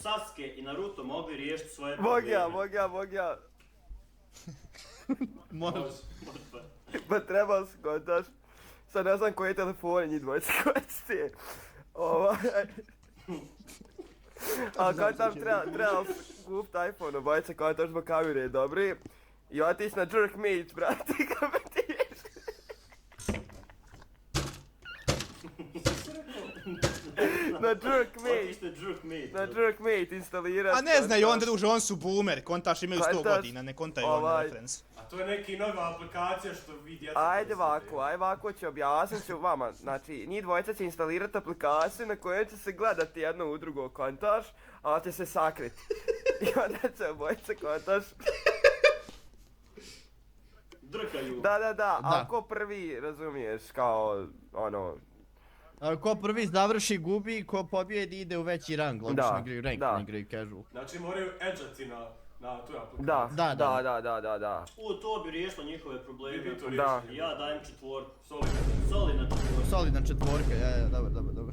Sasuke i Naruto mogli riješiti svoje probleme. Mogu ja. Može. Pa trebao si kontaš. Sad ne znam koje telefone njih dvojice koristi. Ali kontaš trebao kupiti iPhone, obojice kontaš zbog kamere dobri. I otići na Jerkmate, brate, kako ti ješ. Na Jerkmate instalirati. A ne znaju, on druže, on su boomer, kontaš imaju 100 godina, ne kontaju on reference. A to je neki nova aplikacija što vi djeca... Ajde ovako ću objasnit ću vama, znači njih dvojica će instalirati aplikaciju na kojoj će se gledati jedno u drugo kontaš, ali će se sakriti. I onda će obojice kontaš. Drkaju. Da, ako prvi razumiješ kao ono... Ko prvi završi gubi, ko pobjedi ide u veći rang, obično igraju rank, ne igraju casual. Znači moraju edžati na tu aplikaciju. Da. To bi riješilo njihove probleme. Da. Ja dajem 4. Solidno. Solidna 4. Solidna 4, dobro.